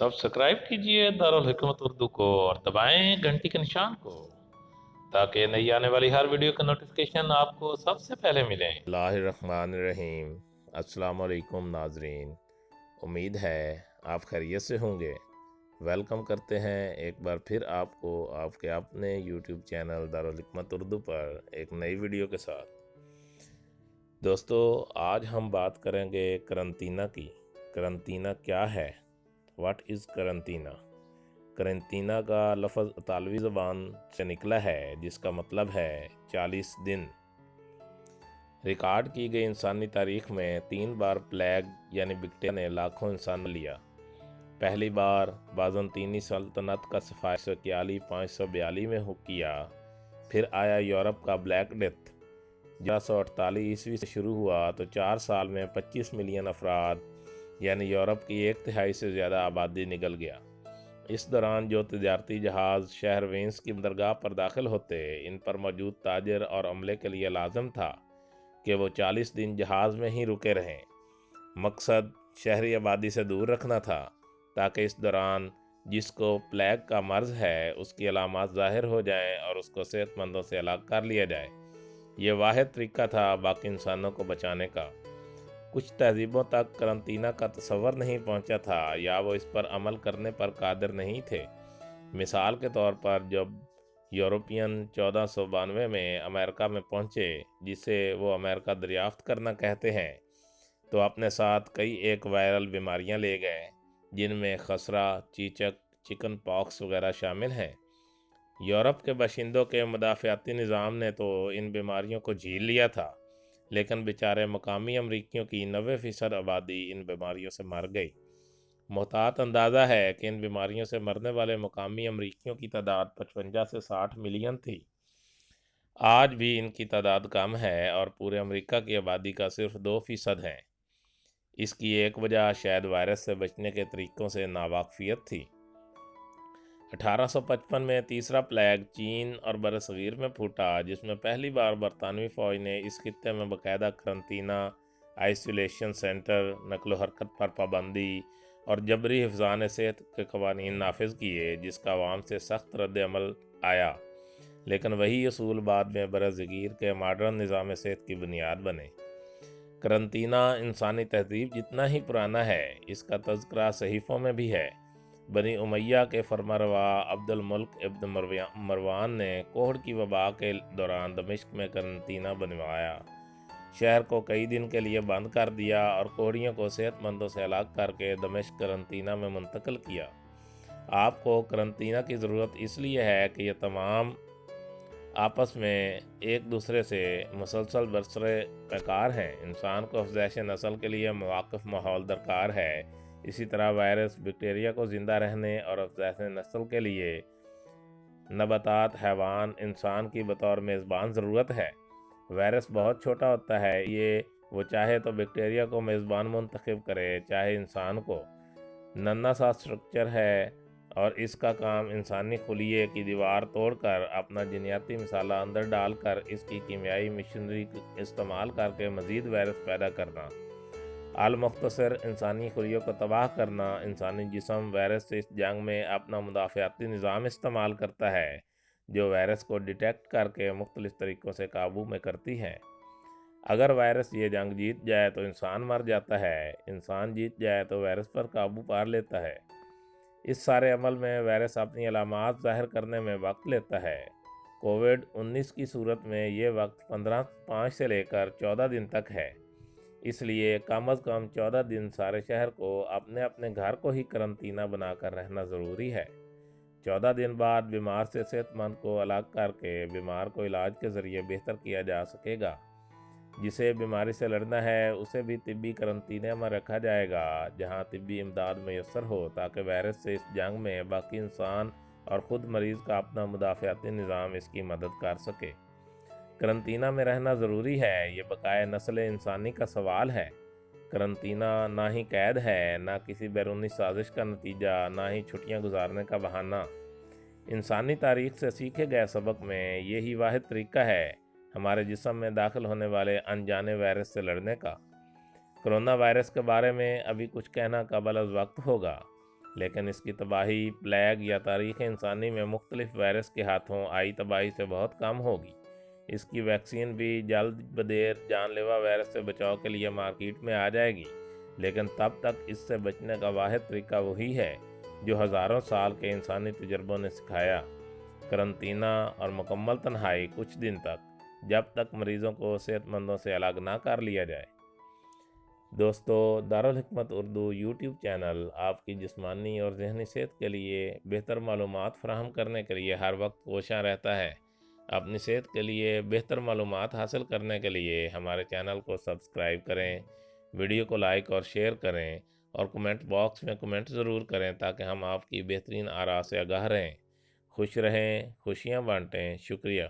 Subscribe कीजिए दारुल हिकमत उर्दू को और दबाएं घंटी के निशान को ताकि नई आने वाली हर वीडियो का नोटिफिकेशन आपको सबसे पहले मिले। बिस्मिल्लाहिर्रहमानिर्रहीम। अस्सलाम वालेकुम नाजरीन, उम्मीद है आप खैरियत से होंगे। वेलकम करते हैं एक बार फिर आपको आपके अपने यूट्यूब चैनल दारुल हिकमत उर्दू पर एक नई वीडियो के साथ। दोस्तों, आज हम बात करेंगे करंटीना की। करंटीना क्या है? What is quarantine? करंटीना का लफ्ज़ इतालवी ज़बान से निकला है जिसका मतलब है 40 दिन। रिकॉर्ड की गई इंसानी तारीख में 3 बार प्लेग यानी बैक्टीरिया ने लाखों इंसान लिया। पहली बार बाज़ंतीनी सल्तनत का सफाया 542 में हो किया। फिर आया यूरोप का ब्लैक डेथ 1148 ईस्वी से शुरू हुआ तो 4 साल में 25 मिलियन अफराद यानी यूरोप की 1/3 से ज़्यादा आबादी निकल गया। इस दौरान जो तजारती जहाज़ शहर वेंस की बंदरगाह पर दाखिल होते, इन पर मौजूद ताजर और अमले के लिए लाजम था कि वो 40 दिन जहाज़ में ही रुके रहें। मकसद शहरी आबादी से दूर रखना था ताकि इस दौरान जिसको प्लेग का मर्ज़ है उसकी अलामात ज़ाहिर हो जाएं और उसको सेहतमंदों से अलग कर लिया जाए। ये वाहिद तरीका था बाकी इंसानों को बचाने का। कुछ तहजीबों तक करंटीना का तस्वर नहीं पहुंचा था या वो इस पर अमल करने पर कादिर नहीं थे। मिसाल के तौर पर जब यूरोपियन 1492 में अमेरिका में पहुंचे, जिसे वो अमेरिका दरियाफ्त करना कहते हैं, तो अपने साथ कई एक वायरल बीमारियां ले गए जिनमें खसरा, चीचक, चिकन पॉक्स वगैरह शामिल हैं। यूरोप के बाशिंदों के मुदाफ़ियाती निज़ाम ने तो इन बीमारियों को झेल लिया था, लेकिन बेचारे मकामी अमरीकियों की 90% आबादी इन बीमारियों से मर गई। मुहतात अंदाज़ा है कि इन बीमारियों से मरने वाले मकामी अमरीकियों की तादाद 55 से 60 मिलियन थी। आज भी इनकी तादाद कम है और पूरे अमेरिका की आबादी का सिर्फ 2% है। इसकी एक वजह शायद वायरस से बचने के तरीक़ों से नावाकफियत थी। 1855 में तीसरा प्लेग चीन और बरसगीर में फूटा, जिसमें पहली बार बरतानवी फ़ौज ने इस खित्ते में बाकायदा करंटीना, आइसोलेशन सेंटर, नकलो हरकत पर पाबंदी और जबरी हिफ़्ज़ान सेहत के कवानीन नाफिज किए, जिसका अवाम से सख्त रद्द अमल आया। लेकिन वही असूल बाद में बरसगीर के मॉडर्न निज़ाम सेहत की बुनियाद बने। करंटीना इंसानी तहज़ीब जितना ही पुराना है, इसका तज़किरा सहीफ़ों में भी है। बनी उमैया के फरमारवा अब्दुल मुल्क इब्न मरवान ने कोहड़ की वबा के दौरान दमिश्क में करंटीना बनवाया। शहर को कई दिन के लिए बंद कर दिया और कोहड़ियों को सेहतमंदों से अलग करके दमिश्क करंटीना में मुंतकिल किया। आपको करंटीना की ज़रूरत इसलिए है कि यह तमाम आपस में एक दूसरे से मुसलसल बरसरे पैकार हैं। इंसान को अफज़ाइश नस्ल के लिए मुवाक़िफ़ माहौल दरकार है। इसी तरह वायरस बैक्टीरिया को ज़िंदा रहने और अफज़ाइश नस्ल के लिए नबातात, हैवान, इंसान की बतौर मेज़बान ज़रूरत है। वायरस बहुत छोटा होता है, ये वो चाहे तो बैक्टीरिया को मेज़बान मुंतखब करे, चाहे इंसान को। नन्हा सा स्ट्रक्चर है और इसका काम इंसानी खुलिये की दीवार तोड़कर अपना जीनियाती मिसाला अंदर डालकर इसकी कीमियाई मशीनरी इस्तेमाल करके मज़ीद वायरस पैदा करना। अल-मुख्तसर इंसानी खुलियों को तबाह करना। इंसानी जिस्म वायरस से इस जंग में अपना मुदाफ़ियाती निज़ाम इस्तेमाल करता है, जो वायरस को डिटेक्ट करके मुख्तलिफ़ तरीक़ों से काबू में करती है। अगर वायरस ये जंग जीत जाए तो इंसान मर जाता है, इंसान जीत जाए तो वायरस पर काबू पा लेता है। इस सारे अमल में वायरस अपनी अलामात ज़ाहिर करने में वक्त लेता है। कोविड-19 की सूरत में ये वक्त 5 से लेकर 14 दिन तक है। इसलिए कम अज़ कम 14 दिन सारे शहर को अपने अपने घर को ही करंटीना बनाकर रहना ज़रूरी है। 14 दिन बाद बीमार से सेहतमंद को अलग करके बीमार को इलाज के ज़रिए बेहतर किया जा सकेगा। जिसे बीमारी से लड़ना है उसे भी तिब्बी करंटीने में रखा जाएगा, जहां तिब्बी इमदाद मैसर हो, ताकि वायरस से इस जंग में बाकी इंसान और ख़ुद मरीज़ का अपना मुदाफ़ियाती निज़ाम इसकी मदद कर सके। करंटीना में रहना ज़रूरी है, ये बकाए नस्ल इंसानी का सवाल है। करंटीना ना ही कैद है, ना किसी बैरूनी साजिश का नतीजा, ना ही छुट्टियां गुजारने का बहाना। इंसानी तारीख से सीखे गए सबक में यही वाहिद तरीका है हमारे जिस्म में दाखिल होने वाले अनजाने वायरस से लड़ने का। कोरोना वायरस के बारे में अभी कुछ कहना काबिल वक्त होगा। لیکن اس کی تباہی پلیگ یا تاریخ انسانی میں مختلف وائرس کے ہاتھوں آئی تباہی سے بہت کم ہوگی۔ اس کی ویکسین بھی جلد بدیر جان لیوا وائرس سے بچاؤ کے لیے مارکیٹ میں آ جائے گی، لیکن تب تک اس سے بچنے کا واحد طریقہ وہی ہے جو ہزاروں سال کے انسانی تجربوں نے سکھایا: قرنطینہ اور مکمل تنہائی کچھ دن تک، جب تک مریضوں کو صحت مندوں سے الگ نہ کر لیا جائے۔ دوستو، دارالحکمت اردو یوٹیوب چینل آپ کی جسمانی اور ذہنی صحت کے لیے بہتر معلومات فراہم کرنے کے لیے ہر وقت کوشاں رہتا ہے۔ اپنی صحت کے لیے بہتر معلومات حاصل کرنے کے لیے ہمارے چینل کو سبسکرائب کریں، ویڈیو کو لائک اور شیئر کریں، اور کمنٹ باکس میں کمنٹ ضرور کریں تاکہ ہم آپ کی بہترین آراء سے آگاہ رہیں۔ خوش رہیں، خوشیاں بانٹیں۔ شکریہ۔